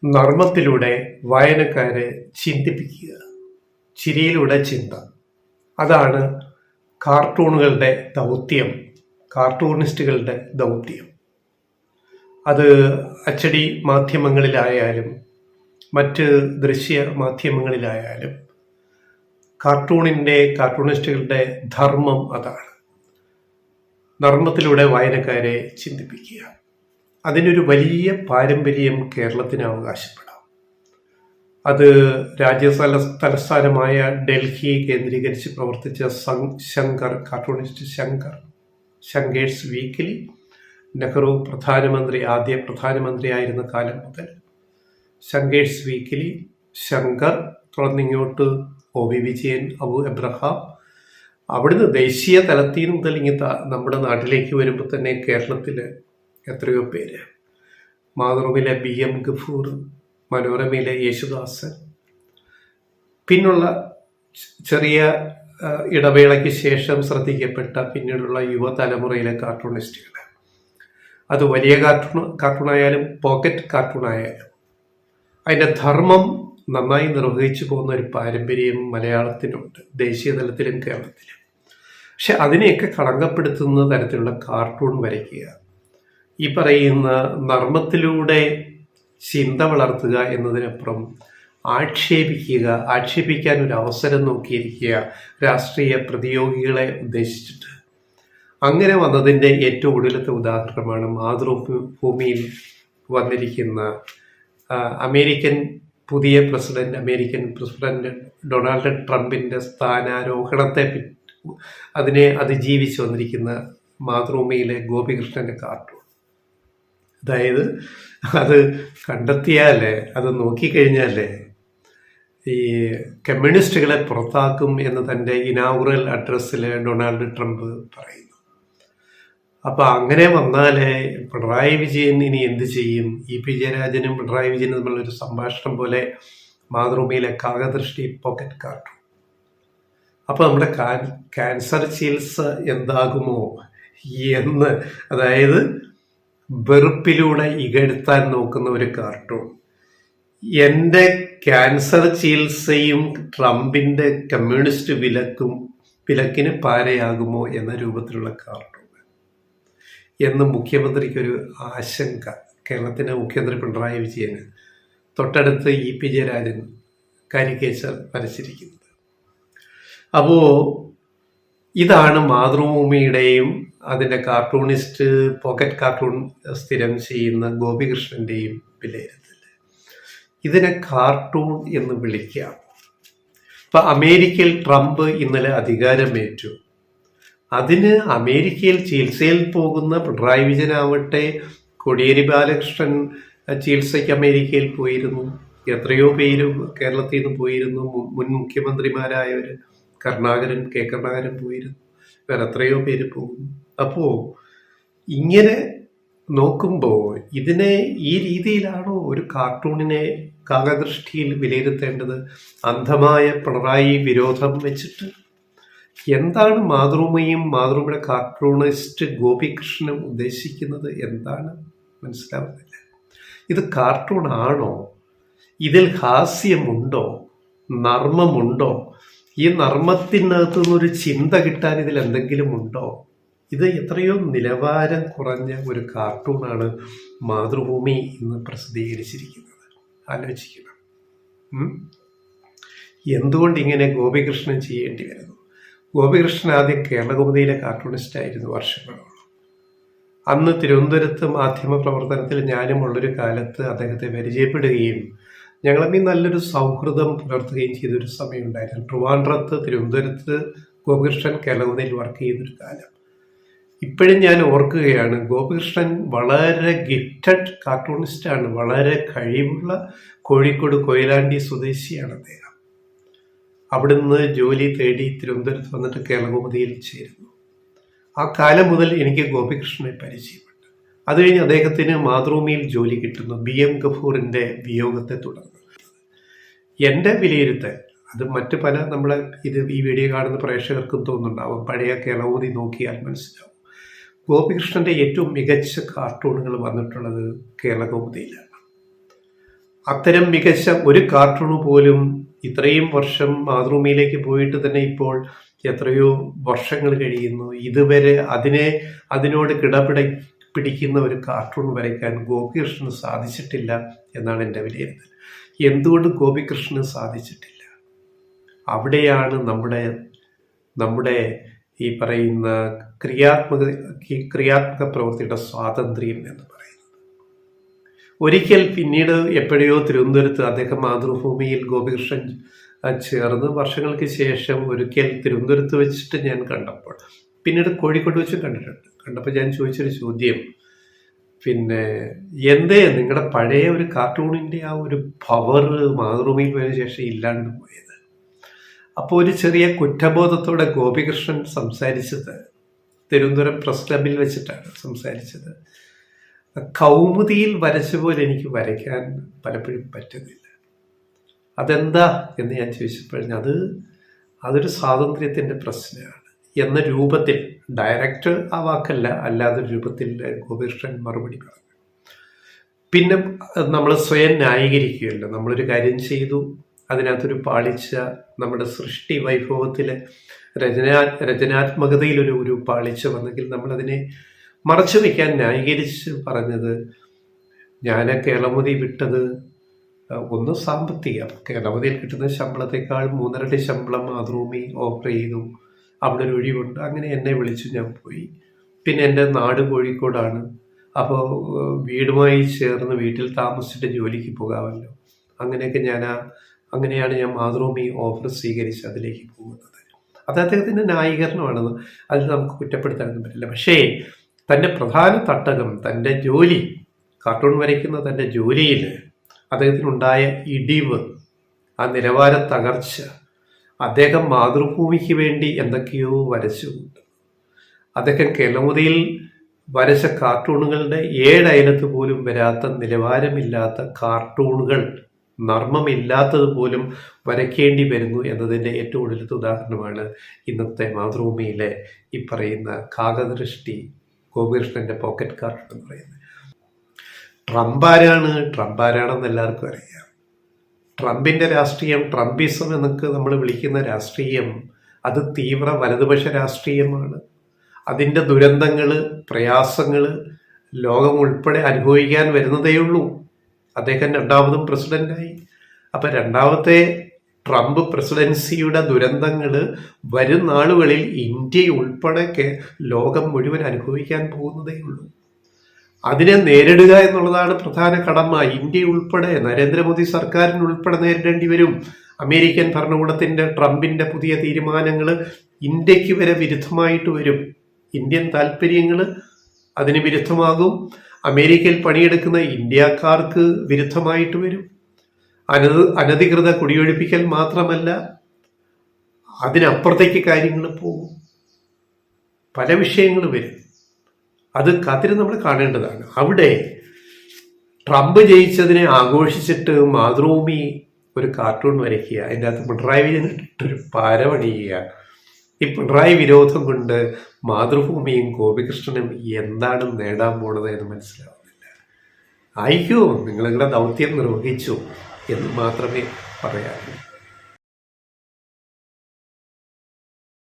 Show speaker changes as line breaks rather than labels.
നർമ്മത്തിലൂടെ വായനക്കാരെ ചിന്തിപ്പിക്കുക, ചിരിയിലൂടെ ചിന്ത. അതാണ് കാർട്ടൂണുകളുടെ ദൗത്യം, കാർട്ടൂണിസ്റ്റുകളുടെ ദൗത്യം. അത് അച്ചടി മാധ്യമങ്ങളിലായാലും മറ്റ് ദൃശ്യ മാധ്യമങ്ങളിലായാലും കാർട്ടൂണിസ്റ്റുകളുടെ ധർമ്മം അതാണ്. നർമ്മത്തിലൂടെ വായനക്കാരെ ചിന്തിപ്പിക്കുക. അതിനൊരു വലിയ പാരമ്പര്യം കേരളത്തിന് അവകാശപ്പെടാം. അത് തലസ്ഥാനമായ ഡൽഹി കേന്ദ്രീകരിച്ച് പ്രവർത്തിച്ച കാർട്ടൂണിസ്റ്റ് ശങ്കേഴ്സ് വീക്കിലി, നെഹ്റു ആദ്യ പ്രധാനമന്ത്രിയായിരുന്ന കാലം മുതൽ ശങ്കേഴ്സ് വീക്കിലി, ശങ്കർ, തുടർന്നിങ്ങോട്ട് OV വിജയൻ, അബു എബ്രഹാം, അവിടുന്ന് ദേശീയ തലത്തിൽ മുതൽ നമ്മുടെ നാട്ടിലേക്ക് വരുമ്പോൾ തന്നെ കേരളത്തിൽ എത്രയോ പേര്, മാതൃഭൂമിയിലെ BM ഗഫൂർ, മനോരമയിലെ യേശുദാസൻ, പിന്നുള്ള ചെറിയ ഇടവേളയ്ക്ക് ശേഷം ശ്രദ്ധിക്കപ്പെട്ട പിന്നീടുള്ള യുവതലമുറയിലെ കാർട്ടൂണിസ്റ്റുകൾ, അത് വലിയ കാർട്ടൂണായാലും പോക്കറ്റ് കാർട്ടൂണായാലും അതിൻ്റെ ധർമ്മം നന്നായി നിർവഹിച്ചു പോകുന്ന ഒരു പാരമ്പര്യം മലയാളത്തിനുണ്ട്, ദേശീയ തലത്തിലും കേരളത്തിലും. പക്ഷെ അതിനെയൊക്കെ കളങ്കപ്പെടുത്തുന്ന തരത്തിലുള്ള കാർട്ടൂൺ വരയ്ക്കുക, ഈ പറയുന്ന നർമ്മത്തിലൂടെ ചിന്ത വളർത്തുക എന്നതിനപ്പുറം ആക്ഷേപിക്കാൻ ഒരു അവസരം നോക്കിയിരിക്കുക രാഷ്ട്രീയ പ്രതിയോഗികളെ ഉദ്ദേശിച്ചിട്ട്. അങ്ങനെ വന്നതിൻ്റെ ഏറ്റവും ഒടുവിലത്തെ ഉദാഹരണമാണ് മാതൃഭൂമിയിൽ വന്നിരിക്കുന്ന അമേരിക്കൻ പ്രസിഡന്റ് ഡൊണാൾഡ് ട്രംപിൻ്റെ സ്ഥാനാരോഹണത്തെ അതിനെ അതിജീവിച്ച് വന്നിരിക്കുന്ന മാതൃഭൂമിയിലെ ഗോപികൃഷ്ണൻ്റെ കാർട്ടൂൺ. അതായത് അത് കണ്ടെത്തിയാലേ, അത് നോക്കിക്കഴിഞ്ഞാലേ ഈ കമ്മ്യൂണിസ്റ്റുകളെ പുറത്താക്കും എന്ന് തൻ്റെ ഇനാഗുറൽ അഡ്രസ്സിൽ ഡൊണാൾഡ് ട്രംപ് പറയുന്നു. അപ്പം അങ്ങനെ വന്നാലേ പിണറായി വിജയൻ ഇനി എന്ത് ചെയ്യും? EP ജയരാജനും പിണറായി വിജയനും തമ്മിലൊരു സംഭാഷണം പോലെ മാതൃഭൂമിയിലെ കാകദൃഷ്ടി പോക്കറ്റ് കാർട്ടൂൺ. അപ്പോൾ നമ്മുടെ ക്യാൻസർ ചികിത്സ എന്താകുമോ എന്ന്, അതായത് വെറുപ്പിലൂടെ ഇകഴ്ത്താൻ നോക്കുന്ന ഒരു കാർട്ടൂൺ. എൻ്റെ ക്യാൻസർ ചികിത്സയും ട്രംപിൻ്റെ കമ്മ്യൂണിസ്റ്റ് വിലക്കിന് പാരയാകുമോ എന്ന രൂപത്തിലുള്ള കാർട്ടൂൺ എന്ന് മുഖ്യമന്ത്രിക്കൊരു ആശങ്ക. കേരളത്തിൻ്റെ മുഖ്യമന്ത്രി പിണറായി വിജയന് തൊട്ടടുത്ത് EP ജയരാജൻ കാരിക്കേച്ചർ വരച്ചിരിക്കുന്നത്. അപ്പോൾ ഇതാണ് മാതൃഭൂമിയുടെയും അതിൻ്റെ പോക്കറ്റ് കാർട്ടൂൺ സ്ഥിരം ചെയ്യുന്ന ഗോപികൃഷ്ണൻ്റെയും വിലയിരുത്തൽ. ഇതിനെ കാർട്ടൂൺ എന്ന് വിളിക്കാം. ഇപ്പം അമേരിക്കയിൽ ട്രംപ് ഇന്നലെ അധികാരമേറ്റു. അതിന് അമേരിക്കയിൽ ചികിത്സയിൽ പോകുന്ന പിണറായി വിജയനാവട്ടെ, കോടിയേരി ബാലകൃഷ്ണൻ ചികിത്സയ്ക്ക് അമേരിക്കയിൽ പോയിരുന്നു, എത്രയോ പേര് കേരളത്തിൽ നിന്ന് പോയിരുന്നു, മുൻ മുഖ്യമന്ത്രിമാരായവർ കെ കരുണാകരൻ പോയിരുന്നു, വേറെ എത്രയോ പേര് പോകുന്നു. അപ്പോൾ ഇങ്ങനെ നോക്കുമ്പോൾ ഇതിനെ ഈ രീതിയിലാണോ ഒരു കാർട്ടൂണിനെ കാകദൃഷ്ടിയിൽ വിലയിരുത്തേണ്ടത്? അന്ധമായ പിണറായി വിരോധം വെച്ചിട്ട് എന്താണ് മാതൃഭൂമിയുടെ കാർട്ടൂണിസ്റ്റ് ഗോപികൃഷ്ണനും ഉദ്ദേശിക്കുന്നത്? എന്താണ് മനസ്സിലാവുന്നില്ല. ഇത് കാർട്ടൂൺ ആണോ? ഇതിൽ ഹാസ്യമുണ്ടോ? നർമ്മമുണ്ടോ? ഈ നർമ്മത്തിനകത്തു നിന്നൊരു ചിന്ത കിട്ടാൻ ഇതിൽ എന്തെങ്കിലും ഉണ്ടോ? ഇത് എത്രയോ നിലവാരം കുറഞ്ഞ ഒരു കാർട്ടൂണാണ് മാതൃഭൂമി ഇന്ന് പ്രസിദ്ധീകരിച്ചിരിക്കുന്നത്. ആലോചിക്കണം. എന്തുകൊണ്ട് ഇങ്ങനെ ഗോപികൃഷ്ണൻ ചെയ്യേണ്ടി വരുന്നു? ഗോപികൃഷ്ണൻ ആദ്യം കേരളകൗമുദിയിലെ കാർട്ടൂണിസ്റ്റായിരുന്നു വർഷങ്ങളോളം. അന്ന് തിരുവനന്തപുരത്ത് മാധ്യമ പ്രവർത്തനത്തിൽ ഞാനും ഉള്ളൊരു കാലത്ത് അദ്ദേഹത്തെ പരിചയപ്പെടുകയും ഞങ്ങളമ്മീ നല്ലൊരു സൗഹൃദം പുലർത്തുകയും ചെയ്തൊരു സമയം ഉണ്ടായിരുന്നു. തിരുവനന്തപുരത്ത് ഗോപികൃഷ്ണൻ കേരളകൗമുദിയിൽ വർക്ക് ചെയ്തൊരു കാലം ഇപ്പോഴും ഞാൻ ഓർക്കുകയാണ്. ഗോപികൃഷ്ണൻ വളരെ ഗിഫ്റ്റഡ് കാർട്ടൂണിസ്റ്റാണ്, വളരെ കഴിവുള്ള കോഴിക്കോട് കൊയിലാണ്ടി സ്വദേശിയാണ് അദ്ദേഹം. അവിടുന്ന് ജോലി തേടി തിരുവനന്തപുരത്ത് വന്നിട്ട് കേരളകൗമുദിയിൽ ചേരുന്നു. ആ കാലം മുതൽ എനിക്ക് ഗോപികൃഷ്ണനെ പരിചയപ്പെട്ടു. അത് കഴിഞ്ഞ് അദ്ദേഹത്തിന് മാതൃഭൂമിയിൽ ജോലി കിട്ടുന്നു BM ഗഫൂറിൻ്റെ വിയോഗത്തെ തുടർന്ന്. എൻ്റെ വിലയിരുത്തൽ, അത് മറ്റ് പല ഈ വീഡിയോ കാണുന്ന പ്രേക്ഷകർക്കും തോന്നുന്നുണ്ടാവും, പഴയ കേരളകൗമുദി നോക്കിയാൽ മനസ്സിലാവും. ഗോപികൃഷ്ണൻ്റെ ഏറ്റവും മികച്ച കാർട്ടൂണുകൾ വന്നിട്ടുള്ളത് കേരളകൗമുദിയിലാണ്. അത്തരം മികച്ച ഒരു കാർട്ടൂൺ പോലും ഇത്രയും വർഷം മാതൃഭൂമിയിലേക്ക് പോയിട്ട് തന്നെ ഇപ്പോൾ എത്രയോ വർഷങ്ങൾ കഴിയുന്നു, ഇതുവരെ അതിനോട് പിടിക്കുന്ന ഒരു കാർട്ടൂൺ വരയ്ക്കാൻ ഗോപികൃഷ്ണന് സാധിച്ചിട്ടില്ല എന്നാണ് എൻ്റെ വിലയിരുത്തൽ. എന്തുകൊണ്ട് ഗോപികൃഷ്ണന് സാധിച്ചിട്ടില്ല? അവിടെയാണ് നമ്മുടെ ഈ പറയുന്ന ക്രിയാത്മക പ്രവൃത്തിയുടെ സ്വാതന്ത്ര്യം എന്ന് പറയുന്നത്. ഒരിക്കൽ പിന്നീട് എപ്പോഴയോ തിരുവനന്തപുരത്ത് അദ്ദേഹം മാതൃഭൂമിയിൽ ഗോപികൃഷ്ണൻ ചേർന്ന് വർഷങ്ങൾക്ക് ശേഷം ഒരിക്കൽ തിരുവനന്തപുരത്ത് വെച്ചിട്ട് ഞാൻ കണ്ടപ്പോൾ, പിന്നീട് കോഴിക്കോട് വെച്ച് കണ്ടപ്പോൾ ഞാൻ ചോദിച്ചൊരു ചോദ്യം, പിന്നെ എന്തേ നിങ്ങളുടെ പഴയ ഒരു കാർട്ടൂണിൻ്റെ ആ ഒരു പവർ മാതൃഭൂമിയിൽ പോയതിനു ശേഷം ഇല്ലാണ്ട് പോയത്? അപ്പോൾ ഒരു ചെറിയ കുറ്റബോധത്തോടെ ഗോപികൃഷ്ണൻ സംസാരിച്ചത് തിരുവനന്തപുരം പ്രസ് ക്ലബിൽ വെച്ചിട്ടാണ് സംസാരിച്ചത്. കൗമുദിയിൽ വരച്ച പോലെ എനിക്ക് വരയ്ക്കാൻ പലപ്പോഴും പറ്റുന്നില്ല. അതെന്താ എന്ന് ഞാൻ ചോദിച്ചപ്പോൾ അതൊരു സ്വാതന്ത്ര്യത്തിൻ്റെ പ്രശ്നമാണ് എന്ന രൂപത്തിൽ, ഡയറക്റ്റ് ആ വാക്കല്ല, അല്ലാതെ രൂപത്തിൽ ഗോപികൃഷ്ണൻ മറുപടി പറഞ്ഞു. പിന്നെ നമ്മൾ സ്വയം ന്യായീകരിക്കുകയല്ലോ, നമ്മളൊരു കാര്യം ചെയ്തു, അതിനകത്തൊരു പാളിച്ച, നമ്മുടെ സൃഷ്ടി വൈഭവത്തിൽ രചനാത്മകതയിലൊരു പാളിച്ച വന്നെങ്കിൽ നമ്മളതിനെ മറച്ചു വയ്ക്കാൻ ന്യായീകരിച്ച് പറഞ്ഞത്, ഞാൻ കേരളമുതി വിട്ടത് ഒന്ന് സാമ്പത്തികം, കേരളമുതിയിൽ കിട്ടുന്ന ശമ്പളത്തെക്കാൾ 3 ഇരട്ടി ശമ്പളം മാതൃഭൂമി ഓഫർ ചെയ്തു, അവിടെ ഒരു ഒഴിവുണ്ട്, അങ്ങനെ എന്നെ വിളിച്ചു, ഞാൻ പോയി. പിന്നെ എൻ്റെ നാട് കോഴിക്കോടാണ്, അപ്പോൾ വീടുമായി ചേർന്ന് വീട്ടിൽ താമസിച്ചിട്ട് ജോലിക്ക് പോകാമല്ലോ, അങ്ങനെയാണ് ഞാൻ മാതൃഭൂമി ഓഫർ സ്വീകരിച്ച് അതിലേക്ക് പോകുന്നത്. അത് അദ്ദേഹത്തിൻ്റെ ന്യായീകരണമാണെന്ന്, അതിൽ നമുക്ക് കുറ്റപ്പെടുത്താനൊന്നും പറ്റില്ല. പക്ഷേ തൻ്റെ പ്രധാന തട്ടകം, തൻ്റെ ജോലി, കാർട്ടൂൺ വരയ്ക്കുന്ന തൻ്റെ ജോലിയിൽ അദ്ദേഹത്തിനുണ്ടായ ഇടിവ്, ആ നിലവാര തകർച്ച, അദ്ദേഹം മാതൃഭൂമിക്ക് വേണ്ടി എന്തൊക്കെയോ വരച്ചുകൊണ്ട്, അദ്ദേഹം കേരളമുതിയിൽ വരച്ച കാർട്ടൂണുകളുടെ 7 അയലത്ത് പോലും വരാത്ത, നിലവാരമില്ലാത്ത കാർട്ടൂണുകൾ, നർമ്മമില്ലാത്തത് പോലും വരയ്ക്കേണ്ടി വരുന്നു എന്നതിൻ്റെ ഏറ്റവും ഒടുവിലത്തെ ഉദാഹരണമാണ് ഇന്നത്തെ മാതൃഭൂമിയിലെ ഈ പറയുന്ന കാകദൃഷ്ടി ഗോപികൃഷ്ണൻ്റെ പോക്കറ്റ് കാർട്ടൂൺ എന്ന് പറയുന്നത്. ട്രംപാരാണെന്ന് എല്ലാവർക്കും അറിയാം. ട്രംപിൻ്റെ രാഷ്ട്രീയം, ട്രംപിസം എന്നൊക്കെ നമ്മൾ വിളിക്കുന്ന രാഷ്ട്രീയം, അത് തീവ്ര വലതുപക്ഷ രാഷ്ട്രീയമാണ്. അതിൻ്റെ ദുരന്തങ്ങൾ, പ്രയാസങ്ങൾ ലോകം ഉൾപ്പെടെ അനുഭവിക്കാൻ വരുന്നതേയുള്ളൂ. അദ്ദേഹം 2ാമതും പ്രസിഡന്റായി. അപ്പം 2ാമത്തെ ട്രംപ് പ്രസിഡൻസിയുടെ ദുരന്തങ്ങൾ വരും നാളുകളിൽ ഇന്ത്യ ഉൾപ്പെടെ ലോകം മുഴുവൻ അനുഭവിക്കാൻ പോകുന്നതേയുള്ളൂ. അതിനെ നേരിടുക എന്നുള്ളതാണ് പ്രധാന കടമ. ഇന്ത്യ ഉൾപ്പെടെ, നരേന്ദ്രമോദി സർക്കാരിനുൾപ്പെടെ നേരിടേണ്ടി വരും. അമേരിക്കൻ ഭരണകൂടത്തിൻ്റെ, ട്രംപിൻ്റെ പുതിയ തീരുമാനങ്ങൾ ഇന്ത്യക്ക് വരെ വിരുദ്ധമായിട്ട് വരും. ഇന്ത്യൻ താല്പര്യങ്ങൾ അതിന് വിരുദ്ധമാകും. അമേരിക്കയിൽ പണിയെടുക്കുന്ന ഇന്ത്യക്കാർക്ക് വിരുദ്ധമായിട്ട് വരും. അനധികൃത കുടിയൊഴിപ്പിക്കൽ മാത്രമല്ല, അതിനപ്പുറത്തേക്ക് കാര്യങ്ങൾ പോകും. പല വിഷയങ്ങൾ വരും. അത് കാത്തിരി നമ്മൾ കാണേണ്ടതാണ്. അവിടെ ട്രംപ് ജയിച്ചതിനെ ആഘോഷിച്ചിട്ട് മാതൃഭൂമി ഒരു കാർട്ടൂൺ വരയ്ക്കുക, അതിൻ്റെ അകത്ത് പിണറായി വിജയൻ ഇട്ടൊരു പാരപണിയുക. ഈ പിണറായി വിരോധം കൊണ്ട് മാതൃഭൂമിയും ഗോപികൃഷ്ണനും എന്താണ് നേടാൻ പോണത് എന്ന് മനസ്സിലാവുന്നില്ല. ആയിക്കോ, നിങ്ങളുടെ ദൗത്യം നിർവഹിച്ചു എന്ന് മാത്രമേ പറയാനുള്ളൂ.